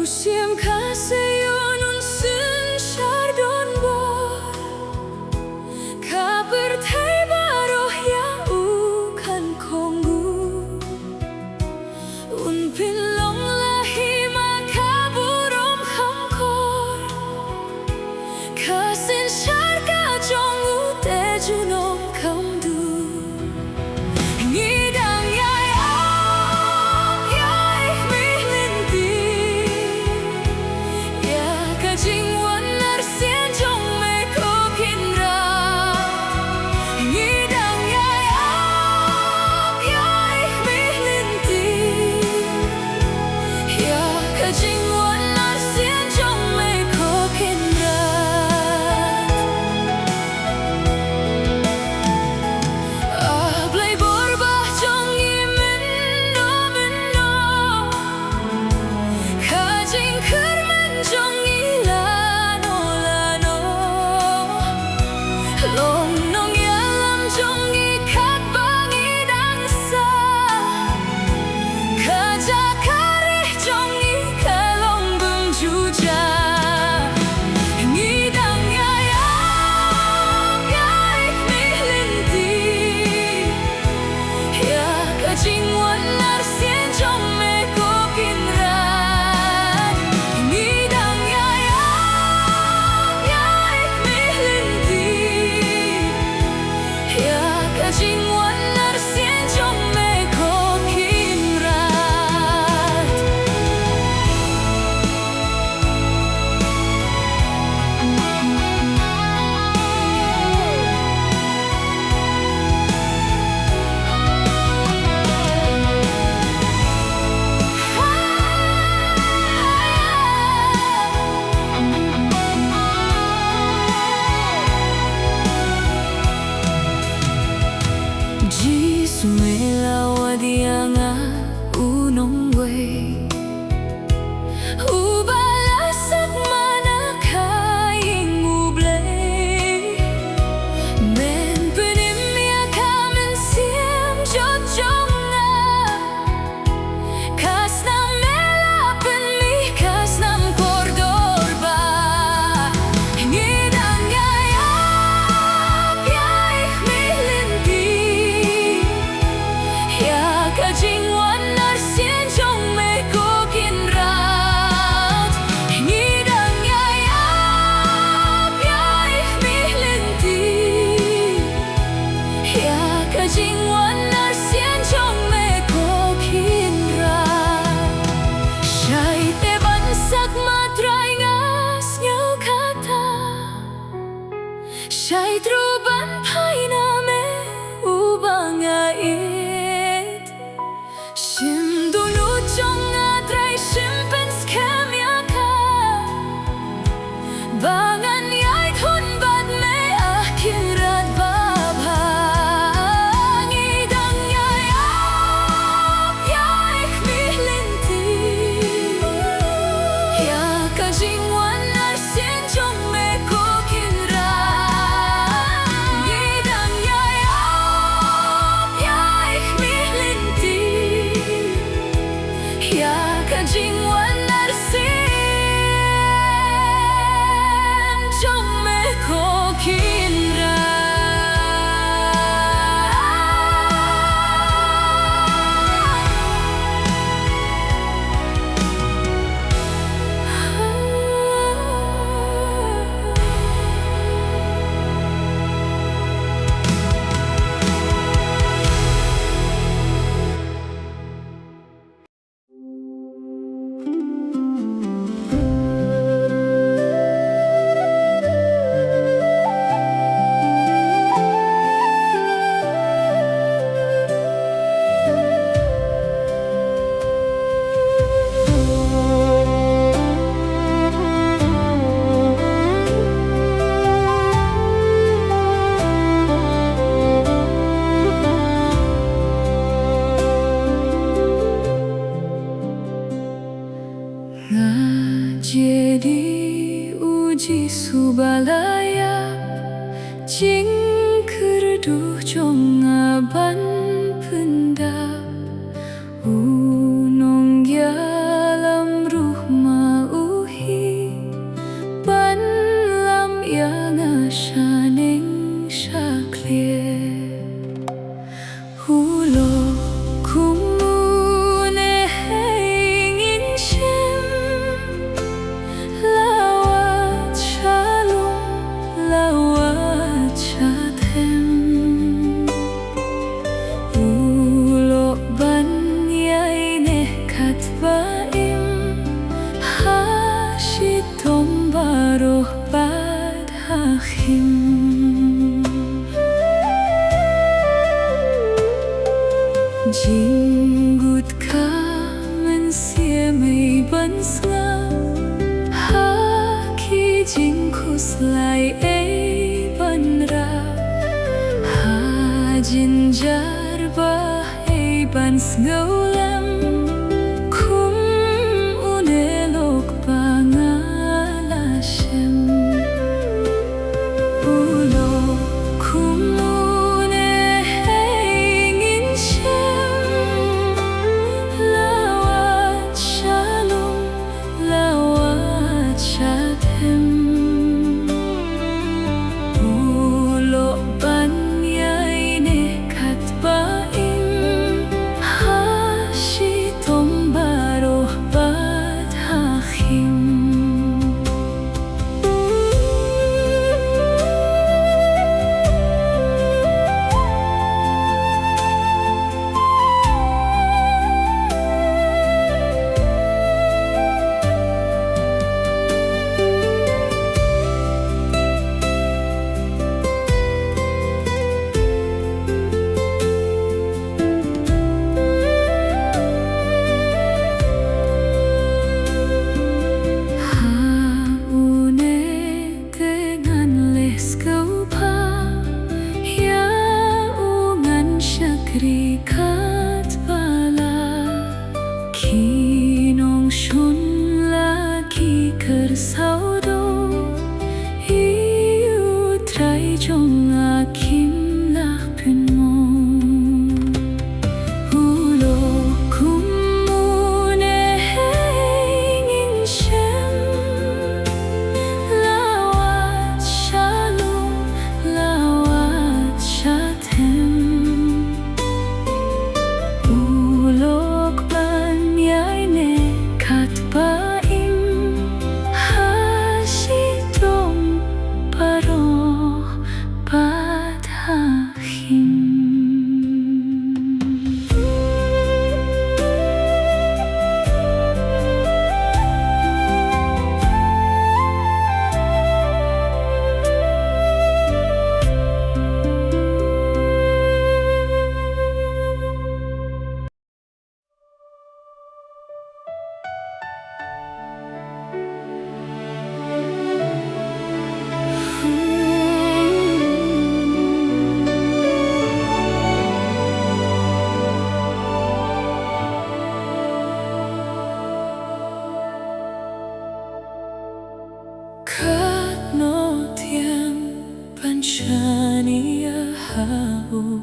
Musim kasayunun sun syardon bor Kabar thay baroh ya ukan kongu Un pilong lahi makaburom hamkor Kasin syarga jong ute junom kamdu Syai truban paina me ubang ait Shim dunu chong atray shimpen skem yaka Bangan yay thun bad me akhirat babhang Idang yay ap yay khmilinti Yaka jingwan nar sin chong me kokin Jadi uji subalayap Jing kerduh jong aban pendap Unong yalam ruh mau mình xia mây bắn sla ha khi jing khus lai ei ban ra ha jin jar ba ei ban ngâu lam kum unelok pangalashem ulo kum Krikat bala kinong shun lagi kersau do iu trai jong akim lah pinmo ulo kumune hengin shem lawat shalom lawat shatem Chania hau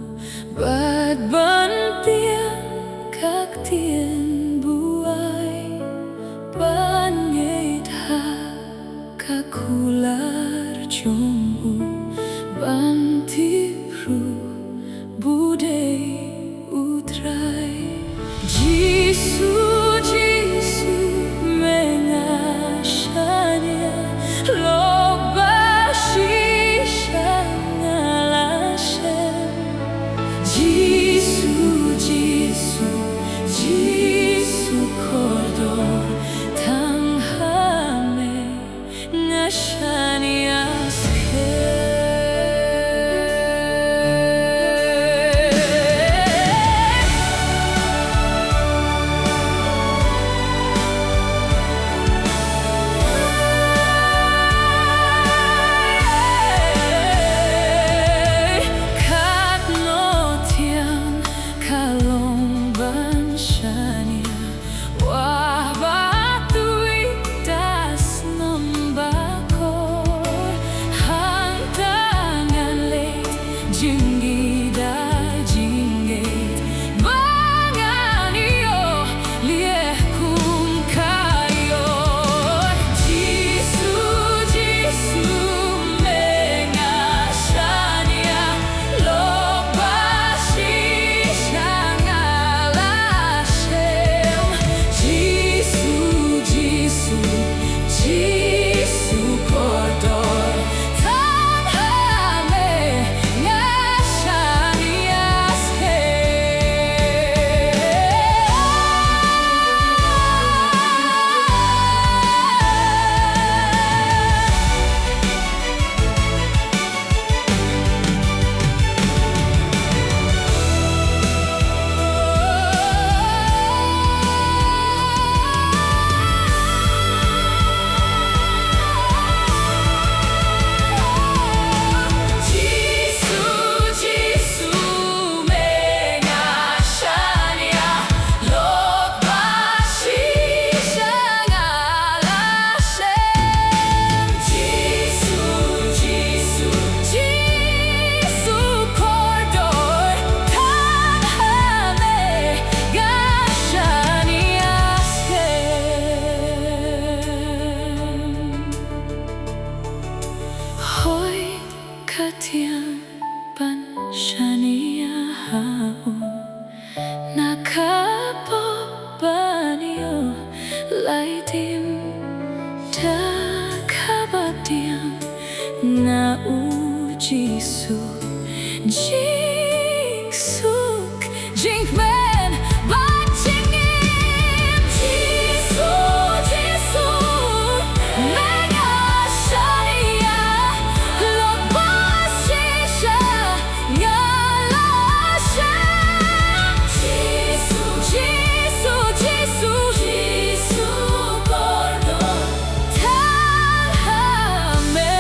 bad ban tiang kak tien buai ban nyait ha kakular jong ban tiru budai utrai Jisu Jisu mengashania Laitim takabatiam na ujisuk jingsuk jinkmen bachingim jisuk jisuk mega sharia lobashisha yalasha jisuk jisuk jisuk jisuk gordo talhame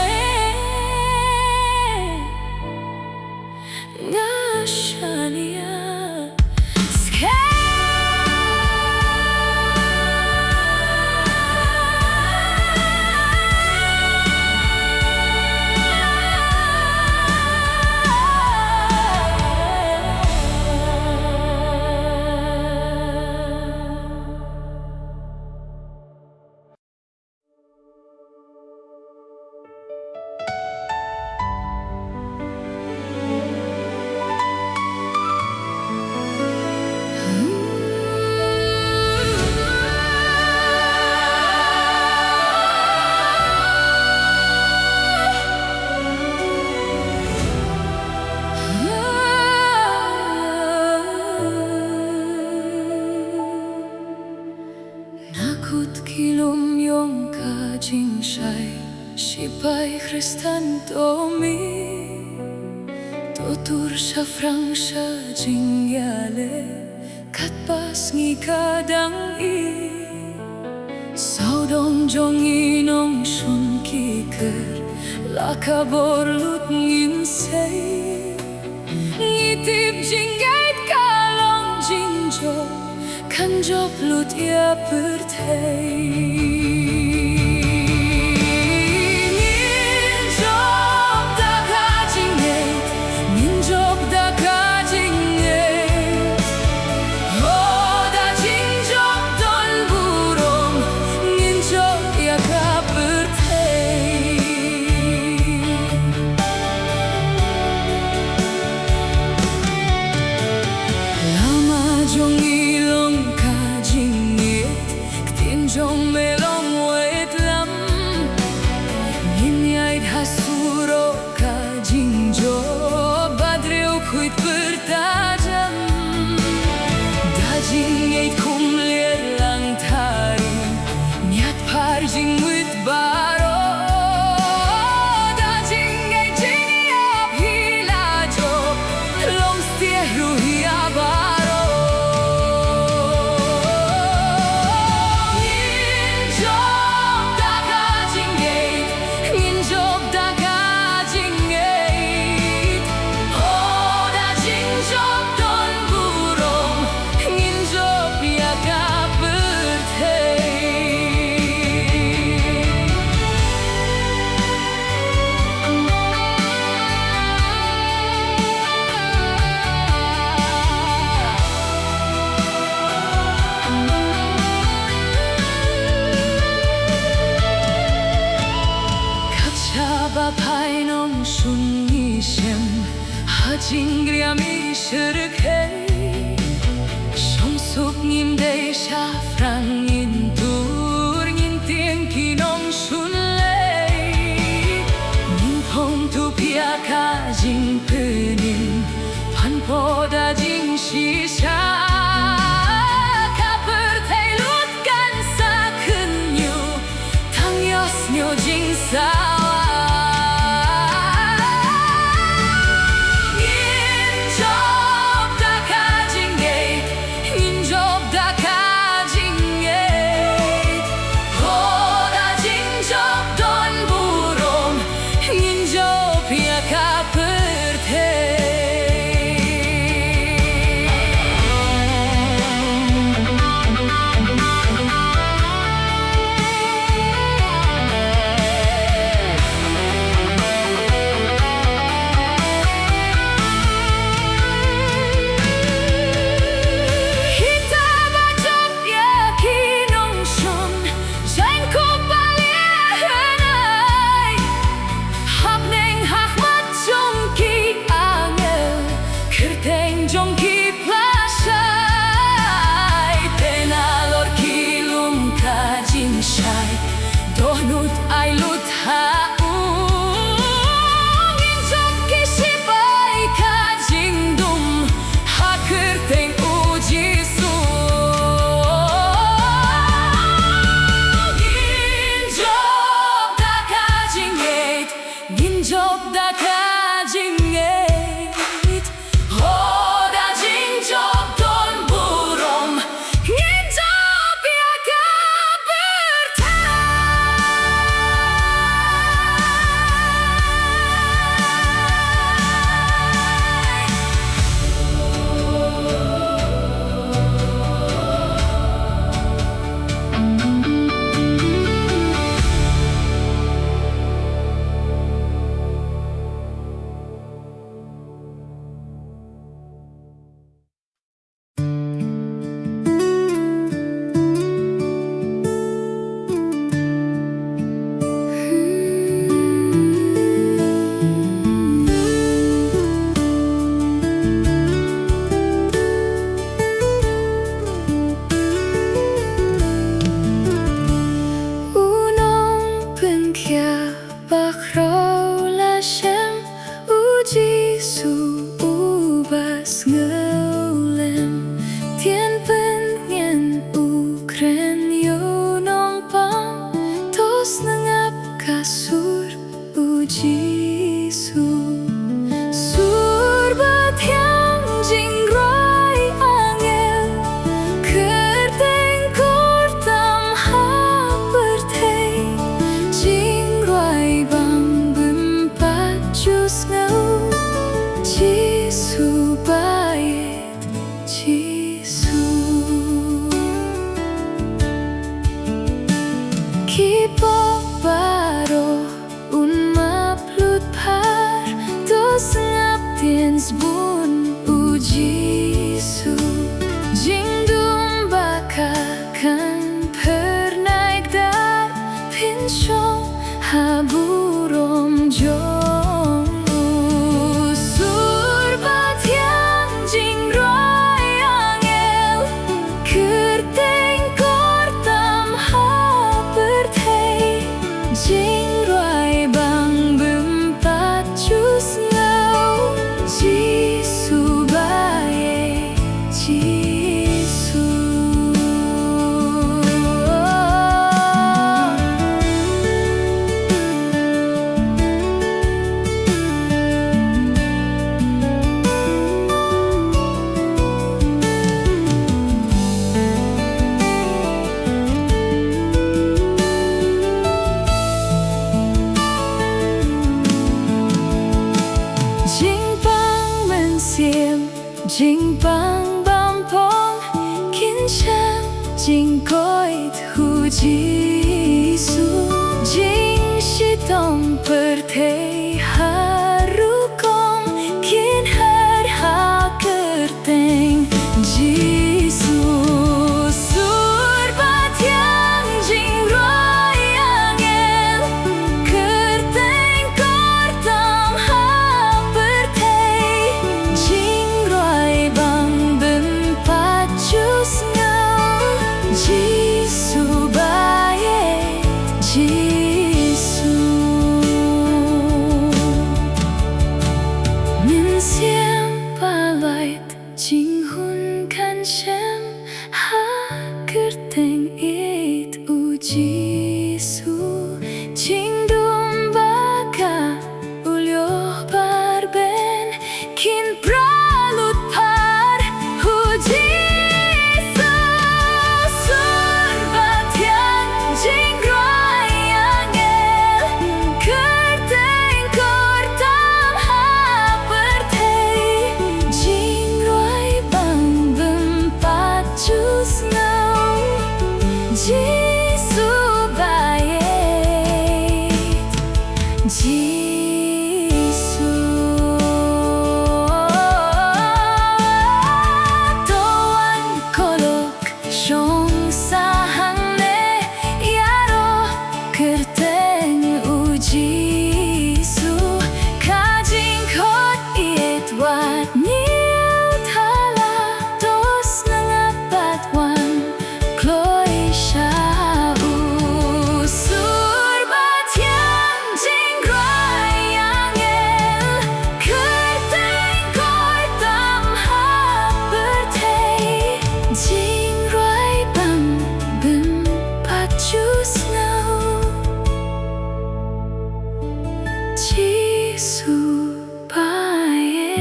Nashania Kilom yong ka jingshay Shipay Christan tomi Totur sa frang sa jingyale Katpas ngi kadang i Saudong jong inong shun kiker Lakabor lut ngin say Ngitip jinggait kalong jinjo Kanjop lut ya pertei Ninjop da kajinget Ninjop da kajinget Oh da jinjop dol burong Ninjop ya ka pertei Lama jong ilong Jong melong wait lam Ninyait hasuro ka jingjo Badreu kuit bertajam Dajingait kumlir lang tarim Niat parjing wit baro Dajingait jingyap hilajo Long stieh ruhia baro Painong shun nishem Hajingria mi shirkei Shong sup ngim de shafrang in tur Ngin tien kinong shun lei Ngin pong tu pia ka jing penin Pan po da jing shisha Ka pertei lut kan sa kenyu Tang yos nyo jing sa Kipo baro un maplut par dos ngap tiens bun uji su jingdum baka kan pernaik dar pinchong haburom jong usur batiang jing roi angel kerteng kortam ha bertei jing roi bang bempat cus ngau jisu baye jisu Jing bang bam pong kin chang jing koi thu jisu jing shi tong per thei haru kong kin har ha kerteng jisu sur batiang jing roi angel kerteng kortam ha per thei jing bang bempat cus ngau jisu baye jisu min siam palait jing hun kan shem ha kerteng it u jisu jing dum baka ulyo barben kin pralut par hu jisu sur batiang jing roi angel kerteng kortam ha bertei jing roi bang bempat cus ngau jisu baye jisu toan kolok shong sahang ne yaro kerteng u jisu kajing kot it wat niu thala dos nangapat wan kloi sha usur batiang jing roi angel kerteng kortam ha bertei jing roi bang bempat cus ngau jisu baye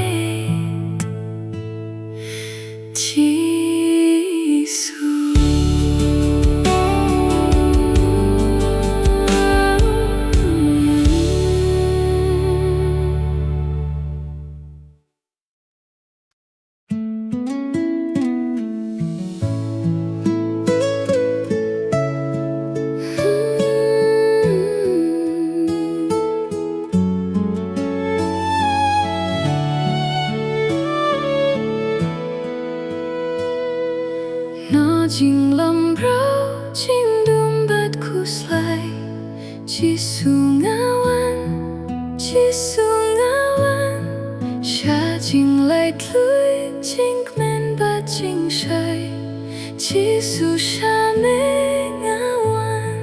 jisu jing lam rau jing dum bat kuslai jisu ngawan sha jing lai tlui jing men bat jing shai jisu sha me ngawan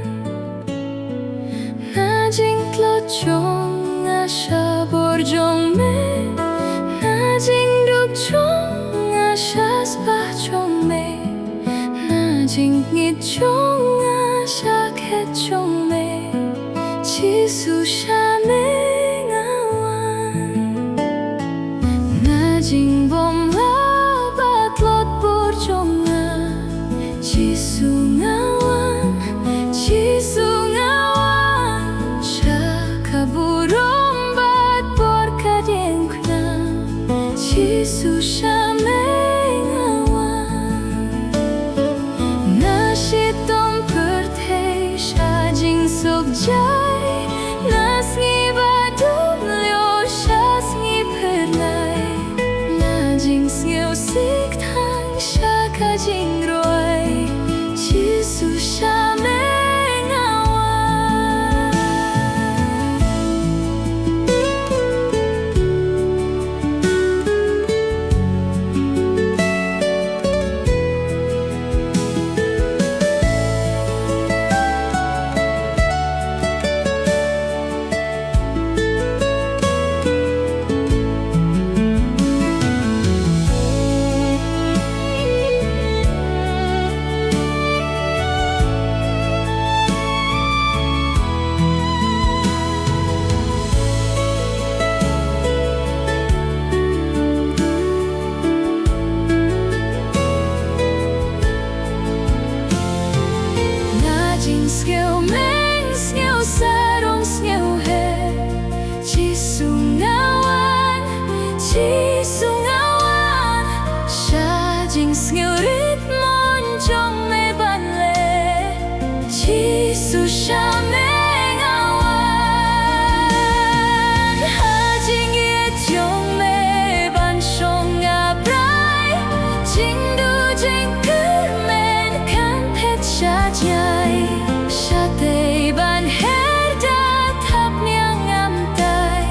na jing tlo chong a sha bor jong me na jing duk chong a sha spa chong me jing ngit chong a sha khet chong me jisu sha me ngawan na jing bom lao bat lot bor chong a jisu ngawan sha kaburom bat bor kadeng kuna jisu sha me ngawan na shi tom per thei sha nghèo mênh nghèo xa đông nghèo hè chỉ sung ngao an chỉ sung ngao an cha jing nghèo rít mòn trong mê ban lệ chỉ su cha mê ngao an ha jing ye trong mê ban song ngà prai jing du jing cứ men kan pet cha jai cha tây ban hết đã thắp nhang ngắm tay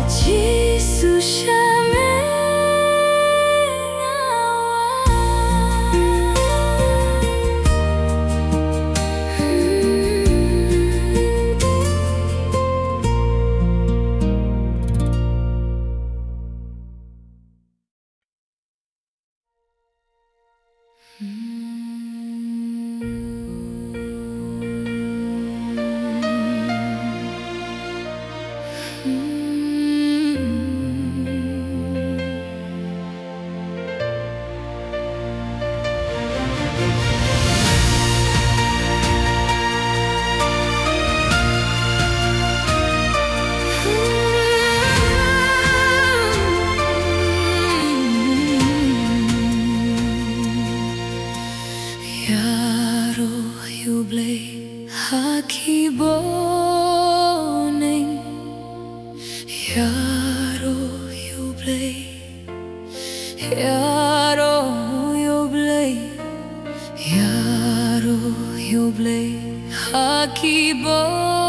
chỉ su cha mê ngao Yaro yuble haki boning Yaro yuble Yaro yuble Yaro yuble haki boning